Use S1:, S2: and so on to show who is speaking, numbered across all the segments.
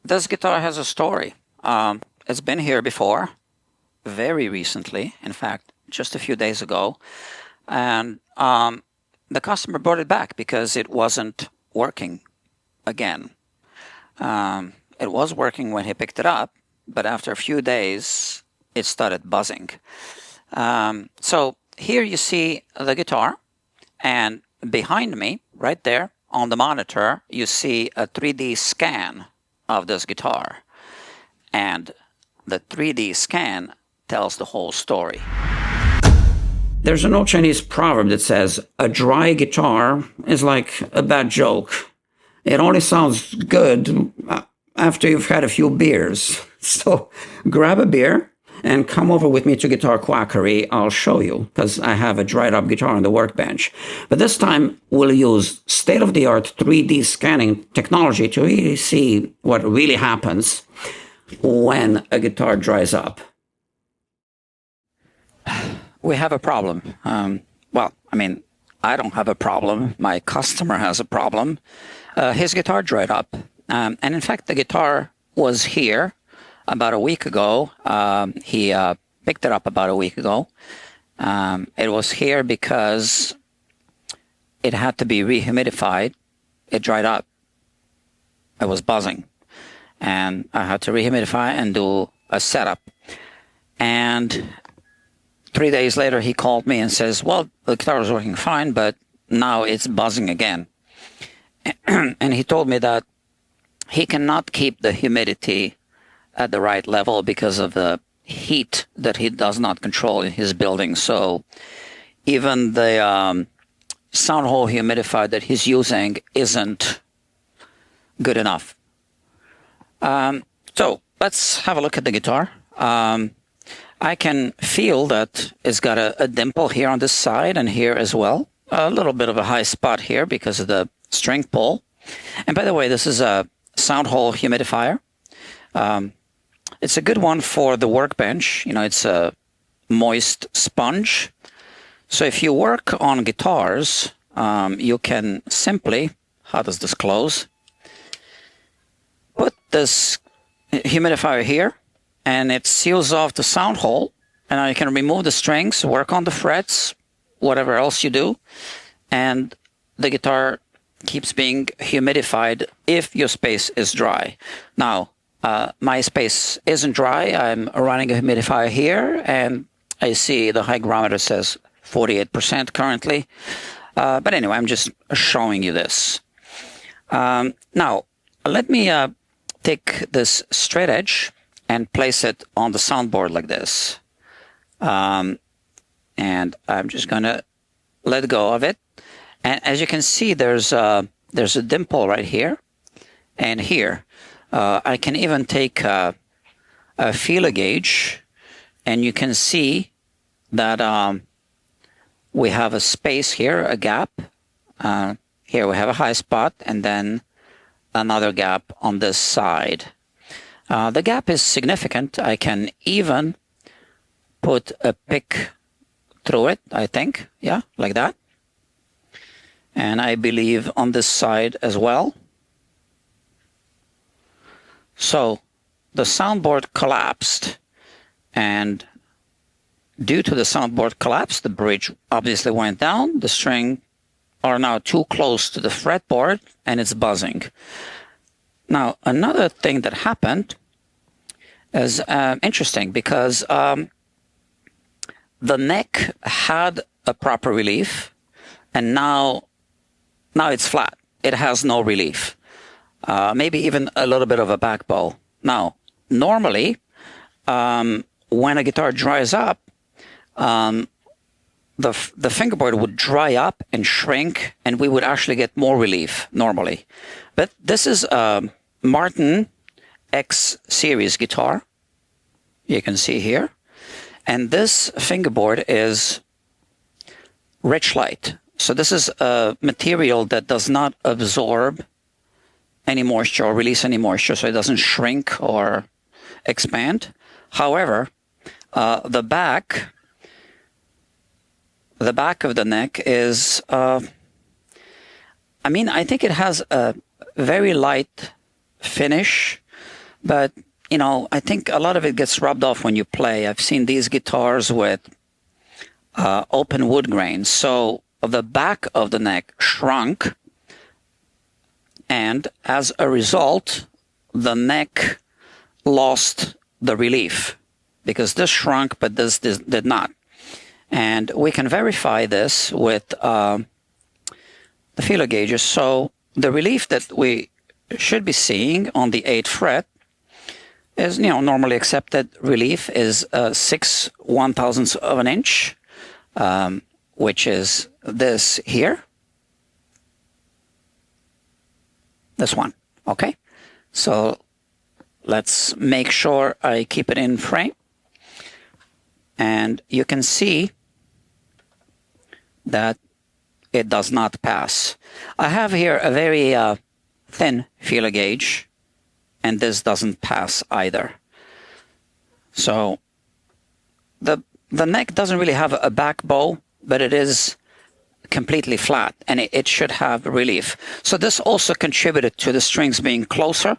S1: this guitar has a story. It's been here before, very recently, in fact, just a few days ago. And the customer brought it back because it wasn't working again. It was working when he picked it up, but after a few days, it started buzzing. So here you see the guitar, and behind me, right there on the monitor, you see a 3D scan of this guitar. And the 3D scan tells the whole story. There's an old Chinese proverb that says, a dry guitar is like a bad joke. It only sounds good after you've had a few beers. So grab a beer and come over with me to Guitar Quackery. I'll show you, because I have a dried up guitar on the workbench. But this time we'll use state-of-the-art 3D scanning technology to really see what really happens when a guitar dries up. We have a problem. Well, I mean, I don't have a problem. My customer has a problem. His guitar dried up. And in fact, the guitar was here about a week ago. He picked it up about a week ago. It was here because it had to be rehumidified. It dried up. It was buzzing. And I had to rehumidify and do a setup. And 3 days later, he called me and says, well, the guitar was working fine, but now it's buzzing again. And he told me that he cannot keep the humidity at the right level because of the heat that he does not control in his building. So even the Soundhole Humidifier that he's using isn't good enough. So let's have a look at the guitar. I can feel that it's got a dimple here on this side and here as well. A little bit of a high spot here because of the string pull. And by the way, this is a Soundhole Humidifier. It's a good one for the workbench. You know, it's a moist sponge. So if you work on guitars, you can simply, how does this close? Put this humidifier here, and it seals off the sound hole. And now you can remove the strings, work on the frets, whatever else you do. And the guitar keeps being humidified if your space is dry. Now, my space isn't dry. I'm running a humidifier here, and I see the hygrometer says 48% currently. But anyway, I'm just showing you this. Now, let me take this straight edge and place it on the soundboard like this. And I'm just going to let go of it. And as you can see, there's a dimple right here and here. I can even take a feeler gauge, and you can see that we have a space here, a gap. Here we have a high spot, and then another gap on this side. The gap is significant. I can even put a pick through it, I think. Yeah, like that. And I believe on this side as well. So the soundboard collapsed, and due to the soundboard collapse, the bridge obviously went down. The strings are now too close to the fretboard, and it's buzzing. Now, another thing that happened is interesting, because the neck had a proper relief, and now it's flat. It has no relief. Maybe even a little bit of a back bow. Now, normally, when a guitar dries up, the fingerboard would dry up and shrink, and we would actually get more relief normally. But this is a Martin X series guitar. You can see here. And this fingerboard is Richlite. So this is a material that does not absorb any moisture or release any moisture, so it doesn't shrink or expand. However, the back of the neck is, I mean, I think it has a very light finish. But, you know, I think a lot of it gets rubbed off when you play. I've seen these guitars with open wood grains. So the back of the neck shrunk, and as a result, the neck lost the relief, because this shrunk, but this did not. And we can verify this with the feeler gauges. So the relief that we should be seeing on the 8th fret is, you know, normally accepted relief is 6/1000ths of an inch, which is this here. This one, okay? So let's make sure I keep it in frame. And you can see that it does not pass. I have here a very thin feeler gauge, and this doesn't pass either. So the neck doesn't really have a back bow, but it is completely flat, and it should have relief. So this also contributed to the strings being closer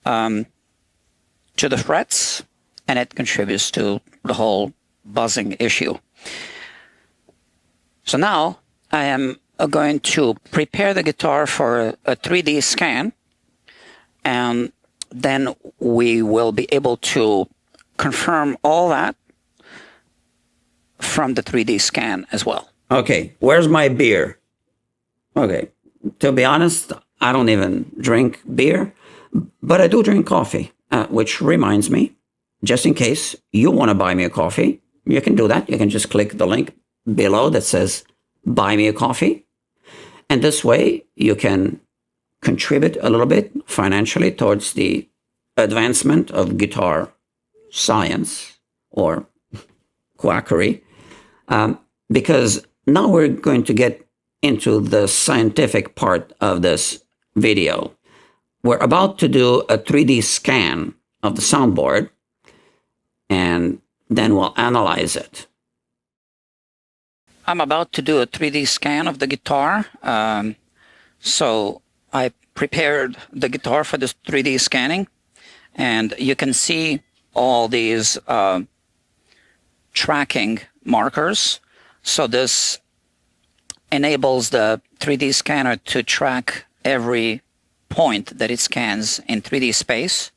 S1: to the frets, and it contributes to the whole buzzing issue. So now I am going to prepare the guitar for a 3D scan, and then we will be able to confirm all that from the 3D scan as well.
S2: Okay, where's my beer? Okay, to be honest, I don't even drink beer, but I do drink coffee, which reminds me, just in case you want to buy me a coffee, you can do that. You can just click the link below that says buy me a coffee. And this way you can contribute a little bit financially towards the advancement of guitar science or quackery. Because now we're going to get into the scientific part of this video. We're about to do a 3D scan of the soundboard, and then we'll analyze it.
S1: I'm about to do a 3D scan of the guitar. So I prepared the guitar for this 3D scanning, and you can see all these tracking markers. So this enables the 3D scanner to track every point that it scans in 3D space.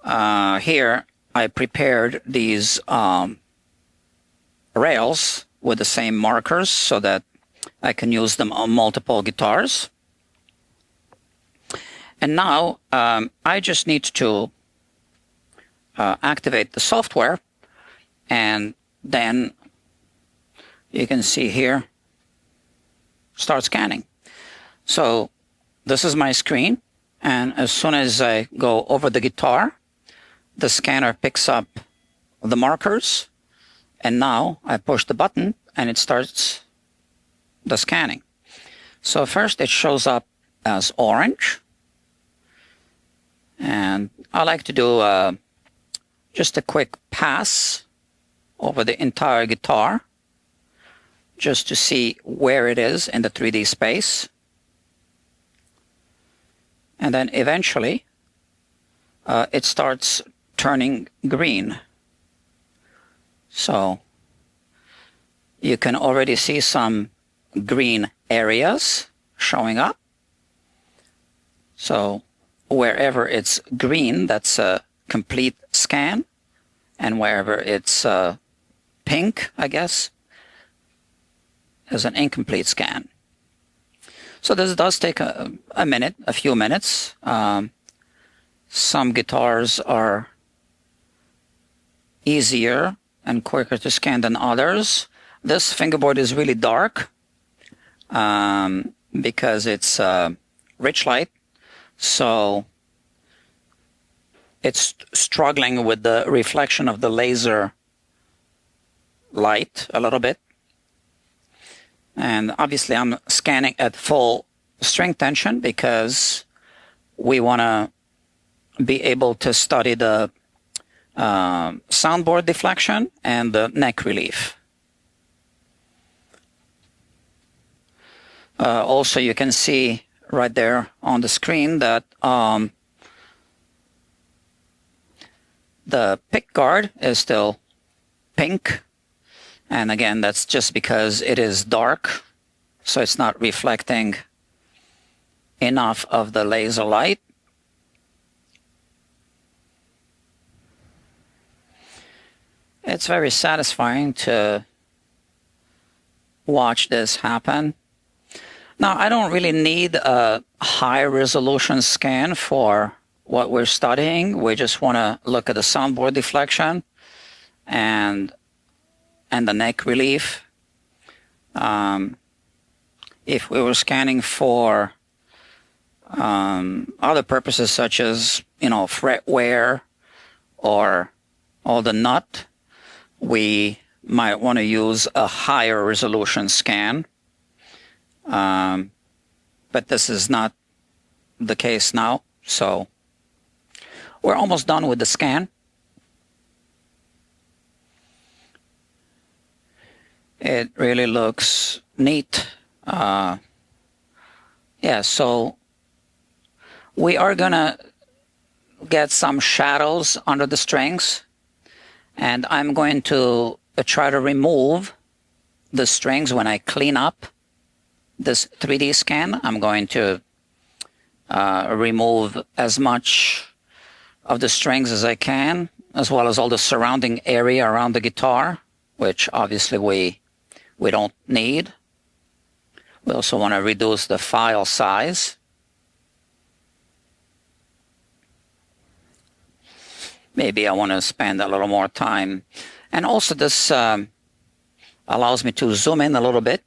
S1: Here I prepared these rails with the same markers so that I can use them on multiple guitars. And now I just need to activate the software, and then you can see here, start scanning. So this is my screen, and as soon as I go over the guitar, the scanner picks up the markers, and now I push the button and it starts the scanning. So first it shows up as orange, and I like to do just a quick pass over the entire guitar just to see where it is in the 3D space. And then eventually it starts turning green. So you can already see some green areas showing up. So wherever it's green, that's a complete scan. And wherever it's pink, I guess, is an incomplete scan. So this does take a minute, a few minutes. Some guitars are easier and quicker to scan than others. This fingerboard is really dark because it's Richlite, so it's struggling with the reflection of the laser light a little bit. And obviously I'm scanning at full string tension because we want to be able to study the soundboard deflection and the neck relief. Also, you can see right there on the screen that the pick guard is still pink. And again, that's just because it is dark, so it's not reflecting enough of the laser light. It's very satisfying to watch this happen. Now, I don't really need a high resolution scan for what we're studying. We just want to look at the soundboard deflection and the neck relief. If we were scanning for other purposes such as, fret wear or all the nut, we might want to use a higher resolution scan. But this is not the case now, so we're almost done with the scan. It really looks neat. Yeah, so we are gonna get some shadows under the strings, and I'm going to try to remove the strings when I clean up this 3D scan. I'm going to remove as much of the strings as I can, as well as all the surrounding area around the guitar, which obviously we don't need. We also want to reduce the file size. Maybe I want to spend a little more time. And also this allows me to zoom in a little bit.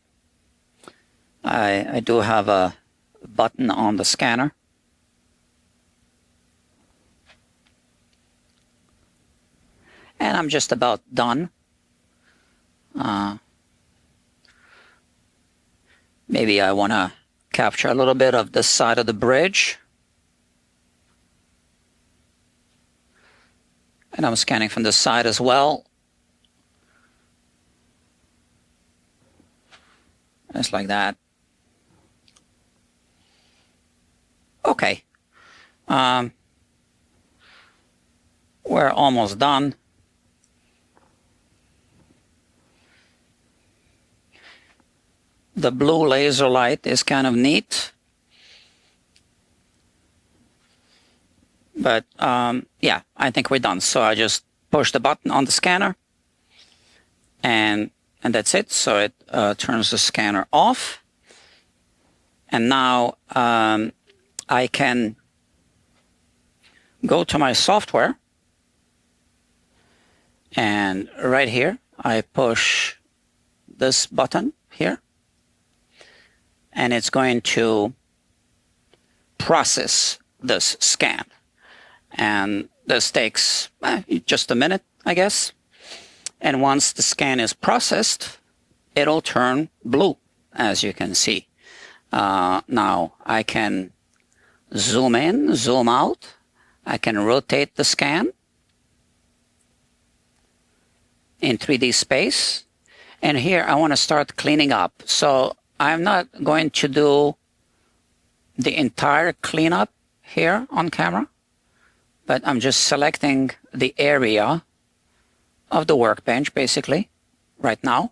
S1: I do have a button on the scanner. And I'm just about done. Maybe I want to capture a little bit of the side of the bridge. And I'm scanning from the side as well. Just like that. Okay. We're almost done. The blue laser light is kind of neat. But yeah, I think we're done. So I just push the button on the scanner and that's it. So it turns the scanner off. And now I can go to my software, and right here I push this button here, and it's going to process this scan. And this takes just a minute, I guess. And once the scan is processed, it'll turn blue, as you can see. Now I can zoom in, zoom out. I can rotate the scan in 3D space. And here I want to start cleaning up. So I'm not going to do the entire cleanup here on camera, but I'm just selecting the area of the workbench basically right now.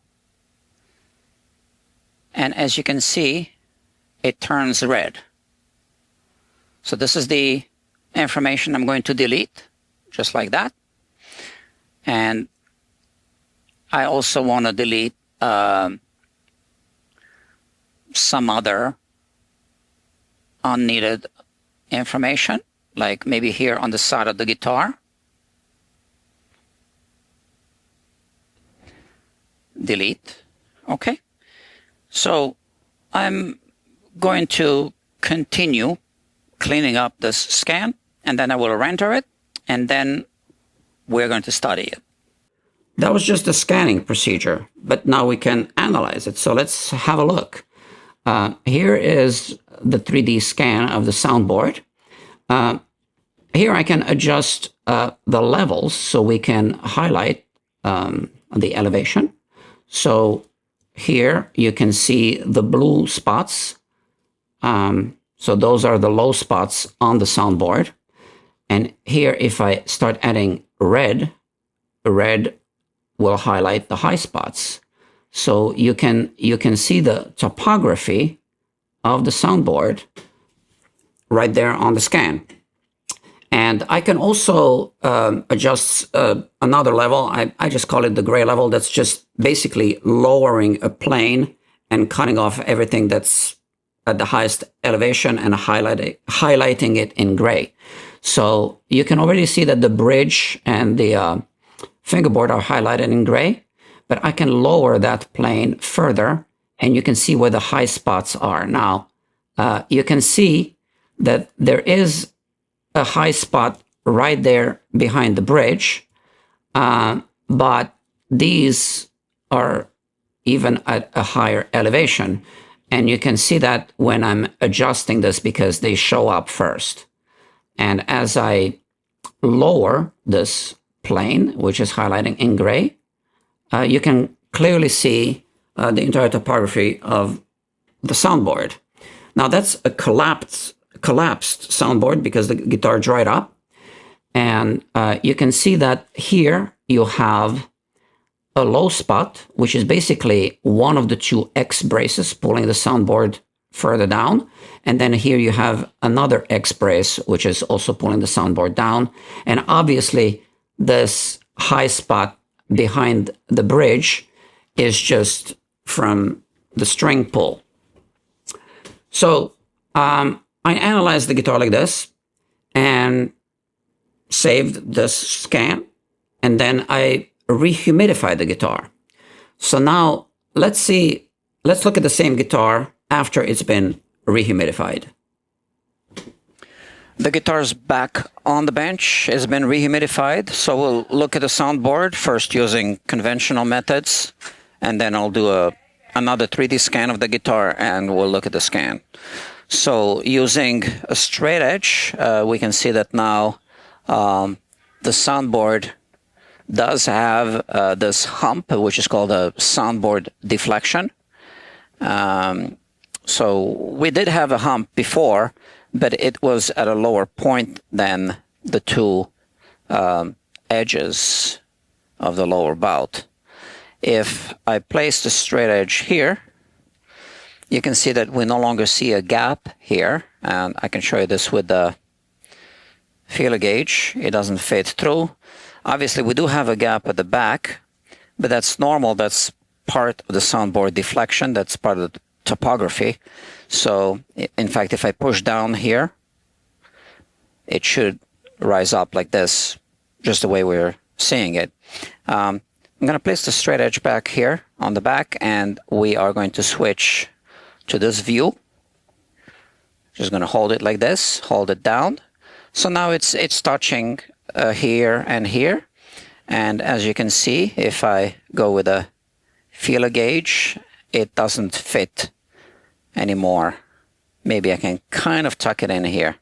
S1: And as you can see, it turns red. So this is the information I'm going to delete, just like that. And I also want to delete some other unneeded information, like maybe here on the side of the guitar. Delete. Okay. So I'm going to continue cleaning up this scan, and then I will render it, and then we're going to study it.
S2: That was just a scanning procedure, but now we can analyze it. So let's have a look. Here is the 3D scan of the soundboard. Here I can adjust the levels so we can highlight the elevation. So here you can see the blue spots So those are the low spots on the soundboard. And here, if I start adding red, red will highlight the high spots. So you can see the topography of the soundboard right there on the scan. And I can also adjust another level. I just call it the gray level. That's just basically lowering a plane and cutting off everything that's at the highest elevation and highlighting it in gray. So you can already see that the bridge and the fingerboard are highlighted in gray, but I can lower that plane further and you can see where the high spots are. Now, you can see that there is a high spot right there behind the bridge, but these are even at a higher elevation. And you can see that when I'm adjusting this because they show up first. And as I lower this plane, which is highlighting in gray, you can clearly see the entire topography of the soundboard. Now that's a collapsed soundboard because the guitar dried up. And you can see that here you have a low spot, which is basically one of the two X braces pulling the soundboard further down. And then here you have another X brace, which is also pulling the soundboard down. And obviously this high spot behind the bridge is just from the string pull. So I analyzed the guitar like this and saved this scan. And then I re-humidified the guitar. So now let's look at the same guitar after it's been rehumidified.
S1: The guitar's back on the bench, has been rehumidified. So we'll look at the soundboard first using conventional methods, and then I'll do another 3D scan of the guitar and we'll look at the scan. So using a straight edge, we can see that now the soundboard does have this hump, which is called a soundboard deflection. So we did have a hump before, but it was at a lower point than the two edges of the lower bout. If I place the straight edge here, you can see that we no longer see a gap here. And I can show you this with the feeler gauge. It doesn't fade through. Obviously, we do have a gap at the back, but that's normal. That's part of the soundboard deflection. That's part of the topography. So, in fact, if I push down here, it should rise up like this, just the way we're seeing it. I'm going to place the straight edge back here on the back, and we are going to switch to this view. Just going to hold it like this, hold it down. So now it's touching here and here. And as you can see, if I go with a feeler gauge, it doesn't fit anymore. Maybe I can kind of tuck it in here.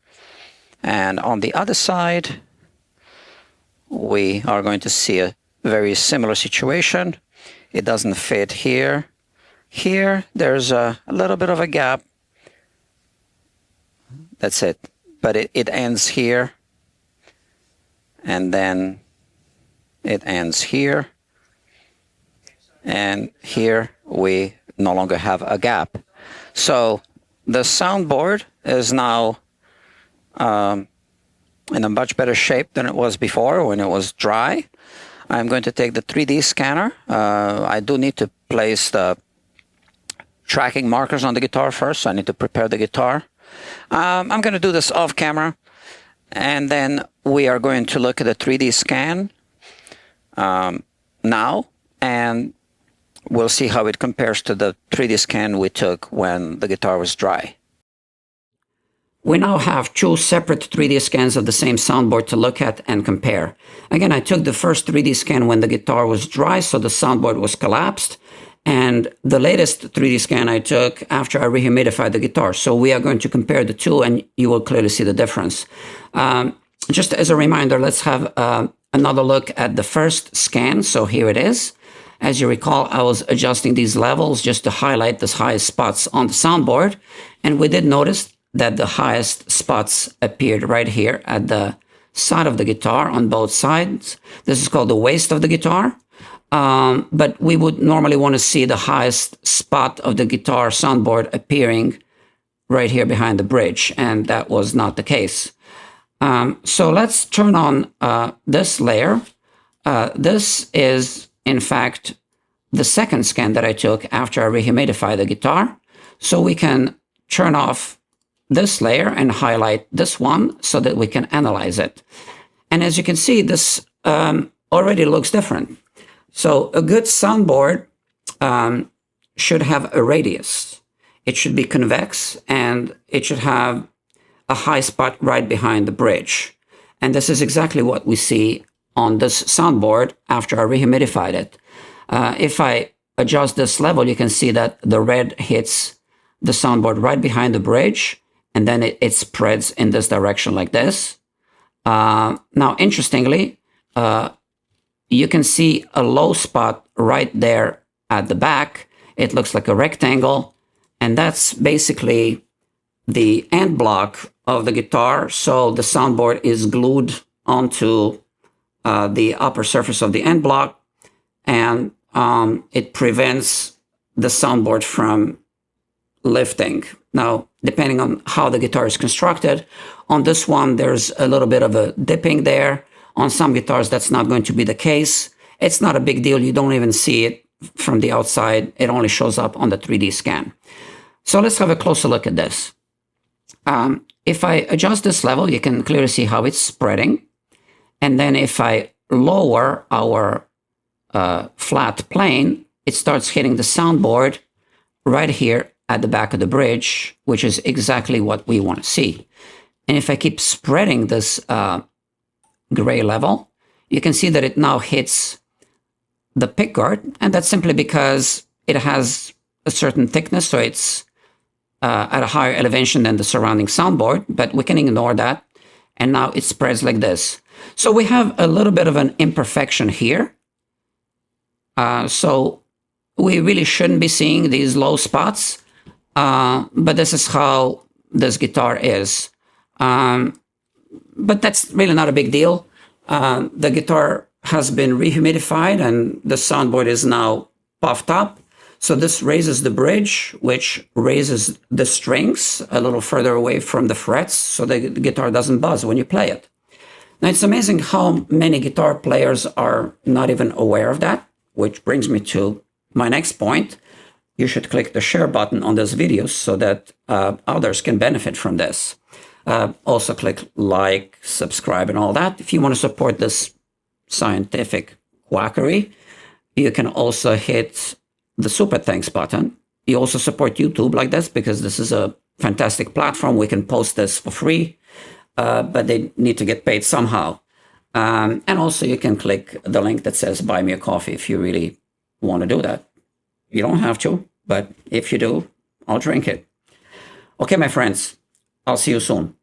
S1: And on the other side, we are going to see a very similar situation. It doesn't fit here. Here, there's a little bit of a gap. That's it. But it ends here. And then it ends here. And here we no longer have a gap. So the soundboard is now in a much better shape than it was before when it was dry. I'm going to take the 3D scanner. I do need to place the tracking markers on the guitar first, so I need to prepare the guitar. I'm going to do this off camera, and then we are going to look at the 3D scan now, and we'll see how it compares to the 3D scan we took when the guitar was dry.
S2: We now have two separate 3D scans of the same soundboard to look at and compare. Again, I took the first 3D scan when the guitar was dry, so the soundboard was collapsed. And the latest 3D scan I took after I rehumidified the guitar. So we are going to compare the two, and you will clearly see the difference. Just as a reminder, let's have another look at the first scan. So here it is. As you recall, I was adjusting these levels just to highlight the highest spots on the soundboard. And we did notice that the highest spots appeared right here at the side of the guitar on both sides. This is called the waist of the guitar. But we would normally want to see the highest spot of the guitar soundboard appearing right here behind the bridge, and that was not the case. So let's turn on this layer. This is, in fact, the second scan that I took after I rehumidified the guitar. So we can turn off this layer and highlight this one so that we can analyze it. And as you can see, this already looks different. So a good soundboard should have a radius. It should be convex, and it should have a high spot right behind the bridge. And this is exactly what we see on this soundboard after I rehumidified it. If I adjust this level, you can see that the red hits the soundboard right behind the bridge, and then it spreads in this direction like this. Now, interestingly, you can see a low spot right there at the back. It looks like a rectangle, and that's basically the end block of the guitar. So the soundboard is glued onto the upper surface of the end block, and it prevents the soundboard from lifting. Now, depending on how the guitar is constructed, on this one, there's a little bit of a dipping there. On some guitars, that's not going to be the case. It's not a big deal. You don't even see it from the outside. It only shows up on the 3D scan. So let's have a closer look at this. If I adjust this level, you can clearly see how it's spreading. And then if I lower our flat plane, it starts hitting the soundboard right here at the back of the bridge, which is exactly what we want to see. And if I keep spreading this gray level, you can see that it now hits the pickguard, and that's simply because it has a certain thickness, so it's at a higher elevation than the surrounding soundboard, but we can ignore that, and now it spreads like this. So we have a little bit of an imperfection here. So we really shouldn't be seeing these low spots, but this is how this guitar is. But that's really not a big deal. The guitar has been rehumidified and the soundboard is now puffed up. So this raises the bridge, which raises the strings a little further away from the frets so the guitar doesn't buzz when you play it. Now, it's amazing how many guitar players are not even aware of that, which brings me to my next point. You should click the share button on this video so that others can benefit from this. Also click like, subscribe, and all that. If you want to support this scientific quackery, you can also hit the super thanks button. You also support YouTube like this because this is a fantastic platform. We can post this for free, but they need to get paid somehow. And also you can click the link that says buy me a coffee if you really want to do that. You don't have to, but if you do, I'll drink it. Okay, my friends, I'll see you soon.